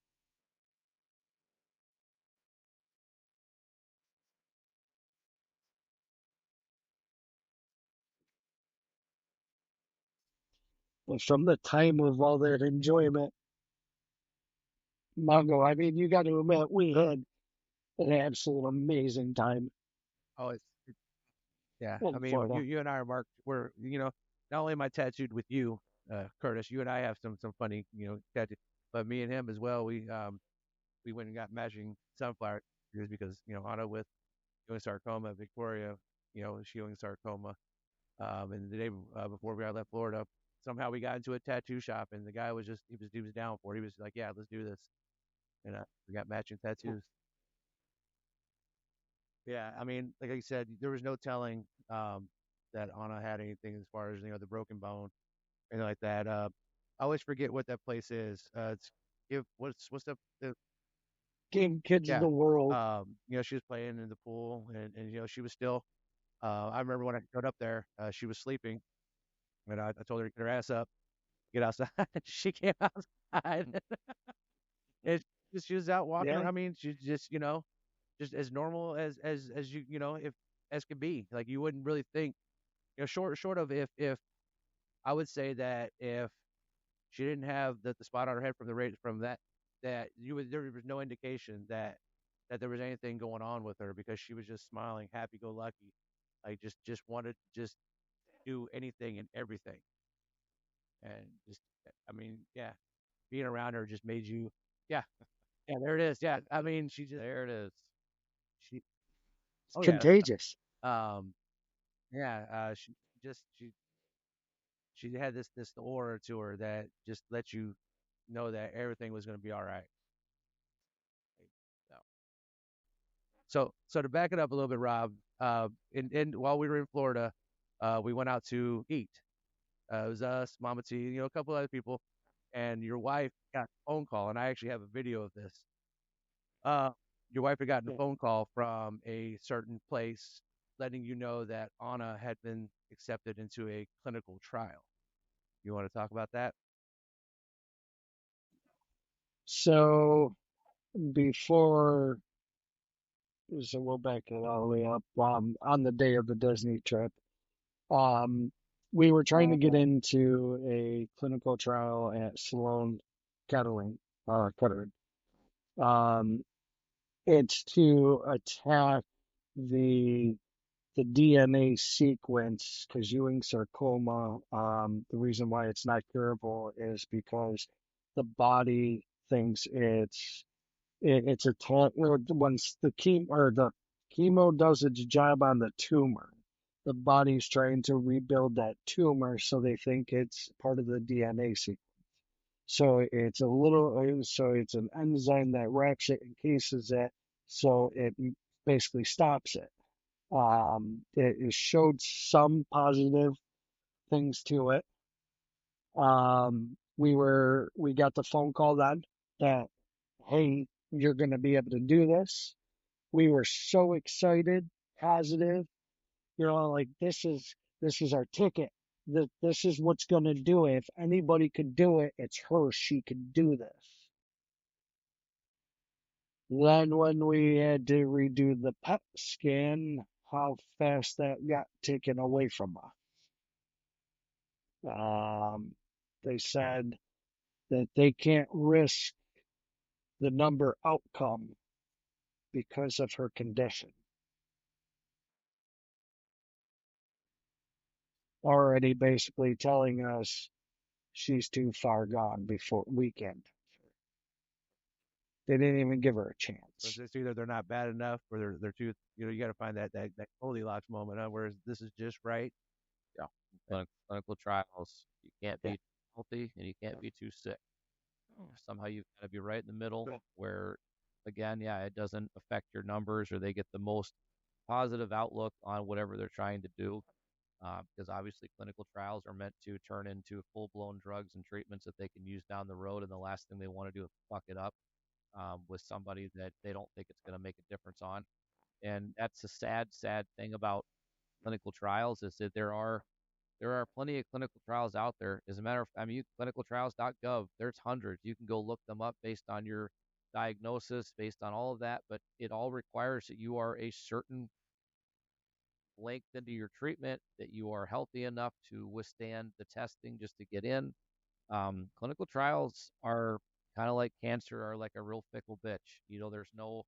But from the time of all that enjoyment, Mongo, I mean, you got to admit, we had an absolute amazing time Oh, yeah. I in mean, Florida. you and I are Mark. Not only am I tattooed with you, Curtis. You and I have some funny tattoo, but me and him as well. We went and got matching sunflower tattoos because Anna with Ewing sarcoma, Victoria, she Ewing sarcoma. And the day before we left Florida, somehow we got into a tattoo shop, and the guy was just he was down for it. He was like, "Yeah, let's do this," and we got matching tattoos. Yeah, I mean, like I said, there was no telling that Anna had anything as far as the broken bone and like that. I always forget what that place is. It's give what's the Gave kids yeah. the world. She was playing in the pool, and she was still. I remember when I showed up there, she was sleeping, and I told her to get her ass up, get outside. She came outside, and she was out walking Yeah. around. I mean, she's just just as normal as if as could be. Like you wouldn't really think, short of if I would say that if she didn't have the spot on her head from the rate from that there was no indication that there was anything going on with her because she was just smiling, happy go lucky, like just wanted to just do anything and everything, and just I mean yeah, being around her just made you yeah yeah there it is yeah I mean There it is. she It's oh yeah contagious. um yeah she had this aura to her that just let you know that everything was going to be all right. So to back it up a little bit, Rob, in while we were in Florida, we went out to eat. It was us, Mama T, a couple other people, and your wife got a phone call, and I actually have a video of this. Uh, your wife had gotten a Yeah. phone call from a certain place letting you know that Anna had been accepted into a clinical trial. You want to talk about that? So before, so we'll back it all the way up. On the day of the Disney trip, um, we were trying to get into a clinical trial at Sloan Kettering, Kettering. Um, it's to attack the the DNA sequence because Ewing sarcoma, the reason why it's not curable is because the body thinks it's a once the chemo does its job on the tumor, the body's trying to rebuild that tumor, so they think it's part of the DNA sequence. So it's an enzyme that wraps it, encases it, so it basically stops it. It showed some positive things to it. We got the phone call then that, hey, you're going to be able to do this. We were so excited, positive, like this is our ticket. This is what's going to do it. If anybody could do it, it's her. She could do this. Then when we had to redo the PET scan, how fast that got taken away from us. They said that they can't risk the number outcome because of her condition. Already basically telling us she's too far gone before weekend. They didn't even give her a chance. It's either they're not bad enough or they're too. You got to find that Goldilocks moment. Whereas this is just right. Yeah. Clinical trials, you can't Yeah. be healthy and you can't be too sick. Somehow you've got to be right in the middle where, again, yeah, it doesn't affect your numbers or they get the most positive outlook on whatever they're trying to do. Because obviously clinical trials are meant to turn into full-blown drugs and treatments that they can use down the road, and the last thing they want to do is fuck it up with somebody that they don't think it's going to make a difference on. And that's a sad, sad thing about clinical trials is that there are There are plenty of clinical trials out there. As a matter of, I mean, clinicaltrials.gov, there's hundreds. You can go look them up based on your diagnosis, based on all of that, but it all requires that you are a certain length into your treatment, that you are healthy enough to withstand the testing just to get in. Clinical trials are kind of like cancer, are like a real fickle bitch. There's no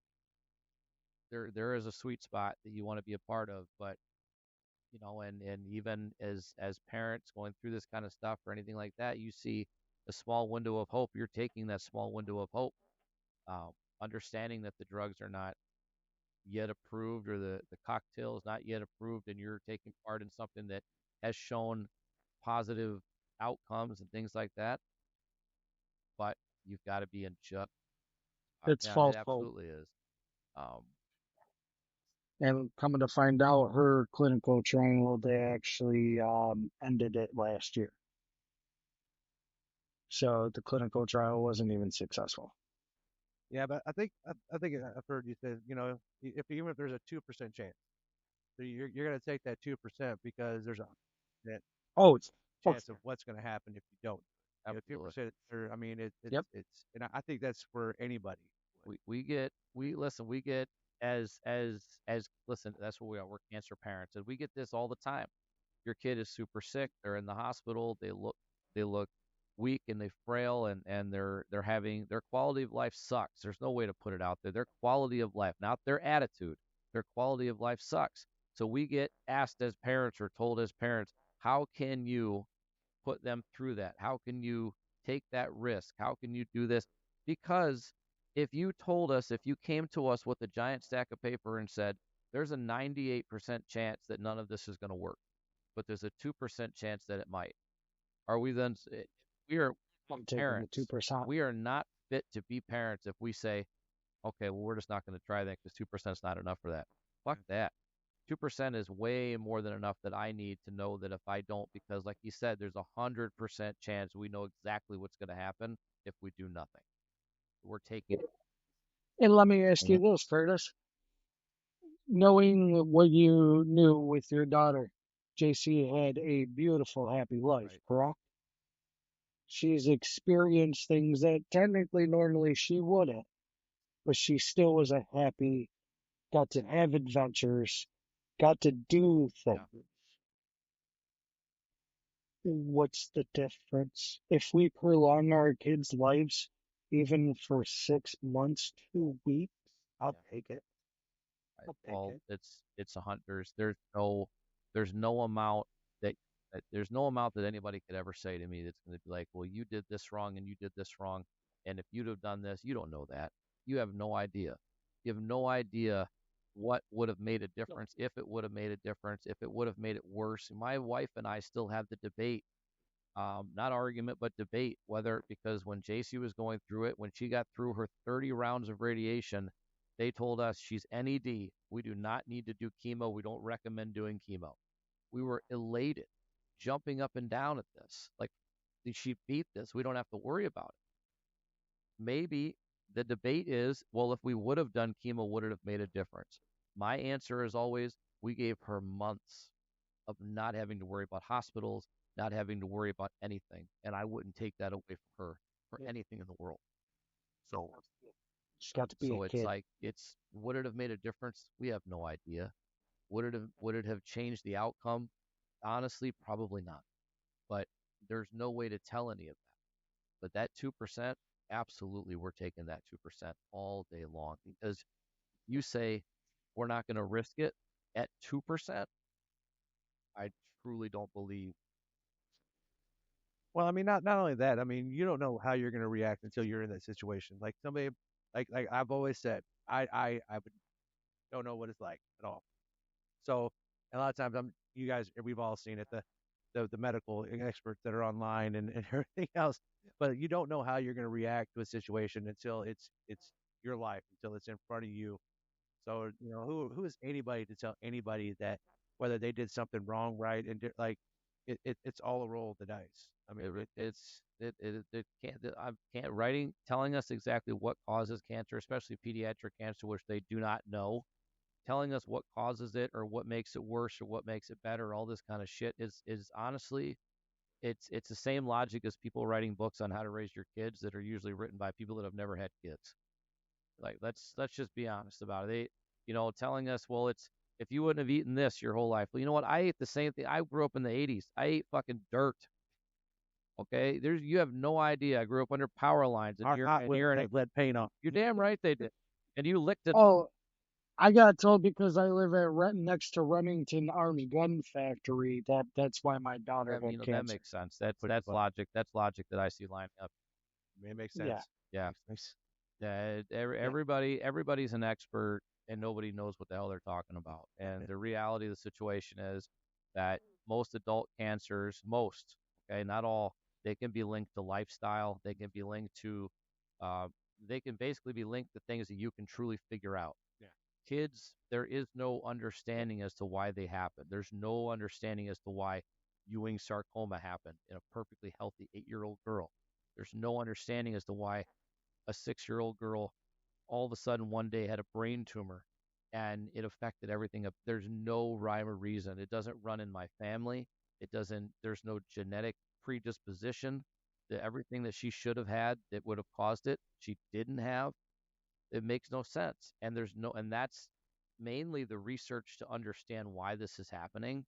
there is a sweet spot that you want to be a part of, but and even as parents going through this kind of stuff or anything like that, you see a small window of hope. You're taking that small window of hope, um, understanding that the drugs are not yet approved, or the cocktail is not yet approved, and you're taking part in something that has shown positive outcomes and things like that. But you've got to be in just It's yeah, it false hope. absolutely is. Um, And coming to find out, her clinical trial, they actually ended it last year. So the clinical trial wasn't even successful. Yeah, but I think I've heard you say, if even if there's a 2% chance, so you're gonna take that 2% because there's a that Oh, it's oh, chance of what's gonna happen if you don't. Two absolutely. percent, or I mean, yep. and I think that's for anybody. We get as listen, that's what we are. We're cancer parents, and we get this all the time. Your kid is super sick. They're in the hospital. They look weak and they frail, and they're having their quality of life sucks. There's no way to put it out there. Their quality of life, not their attitude. Their quality of life sucks. So we get asked as parents, or told as parents, how can you put them through that? How can you take that risk? How can you do this? Because if you came to us with a giant stack of paper and said, there's a 98% chance that none of this is going to work, but there's a 2% chance that it might, are we then, we are I'm taking the parents. 2%. We are not fit to be parents if we say, okay, well, we're just not going to try that because 2% is not enough for that. Fuck that. 2% is way more than enough that I need to know that if I don't, because like you said, there's 100% chance we know exactly what's going to happen if we do nothing. We're taking And let me ask you this, Curtis. Knowing what you knew with your daughter, JC had a beautiful, happy life, Right. correct? She's experienced things that technically normally she wouldn't, but she still was a happy, got to have adventures, got to do yeah, things. What's the difference? If we prolong our kids' lives even for 6 months, 2 weeks, I'll yeah. take it. I'll take Well, it. it's a hunt. There's no amount there's no amount that anybody could ever say to me that's going to be like, well, you did this wrong and you did this wrong, and if you'd have done this, you don't know that. You have no idea. You have no idea what would have made a No, difference, if it would have made a difference, if it would have made it worse. My wife and I still have the debate, not argument, but debate, whether, because when JC was going through it, when she got through her 30 rounds of radiation, they told us she's NED. We do not need to do chemo. We don't recommend doing chemo. We were elated, jumping up and down at this. Like, she beat this. We don't have to worry about it. Maybe the debate is, well, if we would have done chemo, would it have made a difference? My answer is always, we gave her months of not having to worry about hospitals, not having to worry about anything. And I wouldn't take that away from her for yeah, anything in the world. So, she's got to be a so it's kid. like, would it have made a difference? We have no idea. Would it have changed the outcome? Honestly, probably not. But there's no way to tell any of that. But that 2%, absolutely, we're taking that 2% all day long, because you say we're not going to risk it at 2%. I truly don't believe. Well, I mean, not only that. I mean, you don't know how you're gonna react until you're in that situation. Like somebody, like I've always said, don't know what it's like at all. So a lot of times, you guys, we've all seen it, the medical experts that are online and everything else, but you don't know how you're going to react to a situation until it's your life, until it's in front of you. So who is anybody to tell anybody that whether they did something wrong, right, and like it's all a roll of the dice. I mean, It can't. I can't writing telling us exactly what causes cancer, especially pediatric cancer, which they do not know. telling us what causes it or what makes it worse or what makes it better, all this kind of shit is honestly, it's the same logic as people writing books on how to raise your kids that are usually written by people that have never had kids. Like let's just be honest about it. They, telling us, well, it's if you wouldn't have eaten this your whole life. Well, you know what? I ate the same thing. I grew up in the 80s. I ate fucking dirt. Okay, you have no idea. I grew up under power lines, and Our Hot Wheels you're had lead paint on. you're damn right they did, and you licked it. Oh, I got told because I live next to Remington Army Gun Factory that's why my daughter That, had that cancer. makes sense. That's Pretty that's funny. logic. That's logic that I see lining up. I mean, it makes Yeah. sense. Yeah, Makes- yeah. Yeah. Everybody's an expert, and nobody knows what the hell they're talking about. And Yeah. the reality of the situation is that most adult cancers, okay, not all, they can be linked to lifestyle. They can be linked to, uh, they can basically be linked to things that you can truly figure out. Yeah. Kids, there is no understanding as to why they happen. There's no understanding as to why Ewing sarcoma happened in a perfectly healthy 8-year-old girl. There's no understanding as to why a 6-year-old girl all of a sudden one day had a brain tumor and it affected everything. There's no rhyme or reason. It doesn't run in my family. There's no genetic predisposition. Everything that she should have had that would have caused it, she didn't have. It makes no sense. And that's mainly the research to understand why this is happening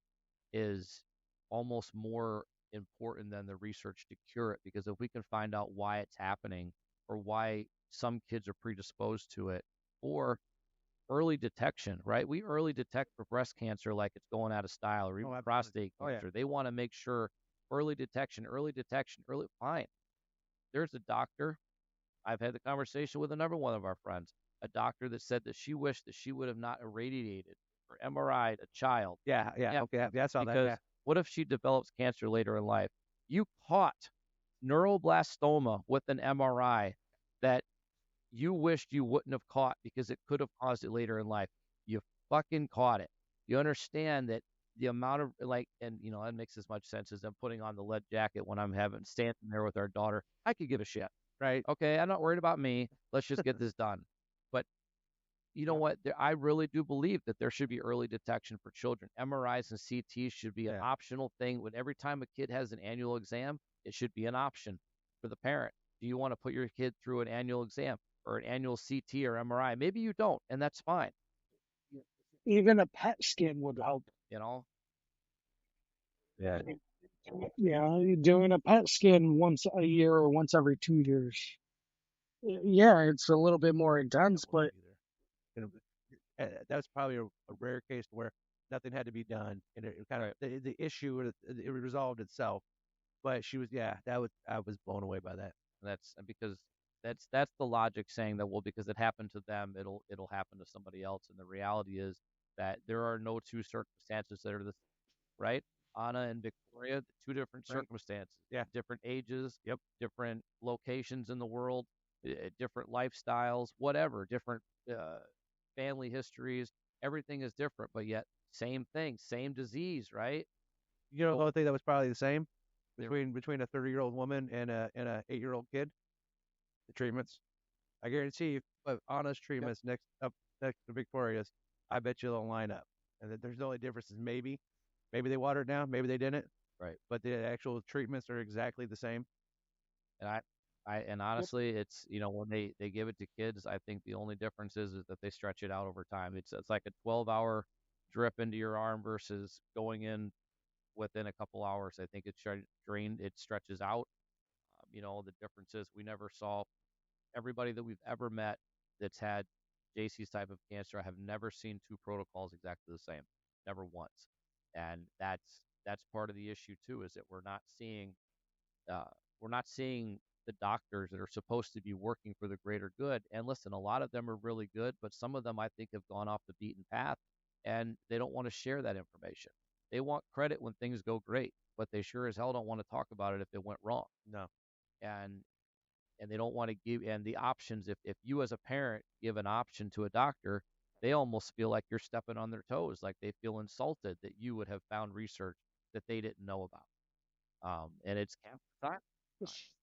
is almost more important than the research to cure it. Because if we can find out why it's happening or why some kids are predisposed to it, or early detection, right? We early detect for breast cancer like it's going out of style, or even prostate cancer. They want to make sure early detection, fine. There's a doctor. I've had the conversation with another one of our friends, a doctor that said that she wished that she would have not irradiated or MRI'd a child. Yeah. Okay. Yeah, I saw that. Because Yeah. what if she develops cancer later in life? You caught neuroblastoma with an MRI that you wished you wouldn't have caught because it could have caused it later in life. You fucking caught it. You understand that the amount of and that makes as much sense as I'm putting on the lead jacket when I'm standing there with our daughter. I could give a shit. Right. Okay, I'm not worried about me. Let's just get this done. But you know what? I really do believe that there should be early detection for children. MRIs and CTs should be an optional thing. When every time a kid has an annual exam, it should be an option for the parent. Do you want to put your kid through an annual exam or an annual CT or MRI? Maybe you don't, and that's fine. Even a PET scan would help. Yeah. Yeah, doing a PET scan once a year or once every 2 years. Yeah, it's a little bit more intense, but That was probably a rare case where nothing had to be done, and it kind of the issue it resolved itself. But she was, I was blown away by that. And that's because that's the logic saying that, well, because it happened to them, it'll happen to somebody else. And the reality is that there are no two circumstances that are the right. Anna and Victoria, two different circumstances, different ages, different locations in the world, different lifestyles, whatever, different family histories. Everything is different, but yet same thing, same disease, right? You know, the only thing that was probably the same between a 30-year-old woman and a 8-year-old kid, the treatments. I guarantee you, but Anna's treatments next to Victoria's, I bet you they'll line up. And that there's the only difference is maybe they watered it down, maybe they didn't. Right. But the actual treatments are exactly the same. And honestly, it's when they give it to kids, I think the only difference is that they stretch it out over time. It's like a 12-hour drip into your arm versus going in within a couple hours. I think it's drained, it stretches out. The difference is we never saw everybody that we've ever met that's had JC's type of cancer. I have never seen two protocols exactly the same, never once. And that's part of the issue too, is that uh, we're not seeing the doctors that are supposed to be working for the greater good. And listen, a lot of them are really good, but some of them I think have gone off the beaten path, and they don't want to share that information. They want credit when things go great, but they sure as hell don't want to talk about it if it went wrong. No. And they don't want to give, and the options, if you as a parent give an option to a doctor, they almost feel like you're stepping on their toes, like they feel insulted that you would have found research that they didn't know about. And it's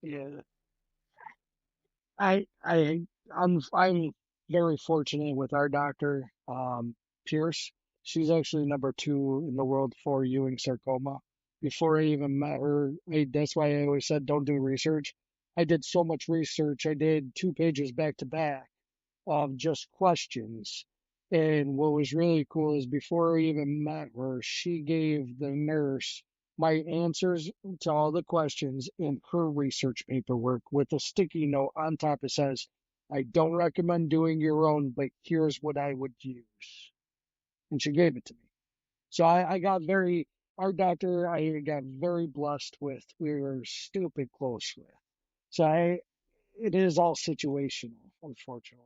yeah, I I'm very fortunate with our doctor. Pierce. She's actually number 2 in the world for Ewing sarcoma. Before I even met her, that's why I always said don't do research. I did so much research. I did 2 pages back to back of just questions. And what was really cool is before I even met her, she gave the nurse my answers to all the questions in her research paperwork with a sticky note on top. It says, I don't recommend doing your own, but here's what I would use. And she gave it to me. So I got our doctor, I got very blessed with. We were stupid close with. So it is all situational, unfortunately.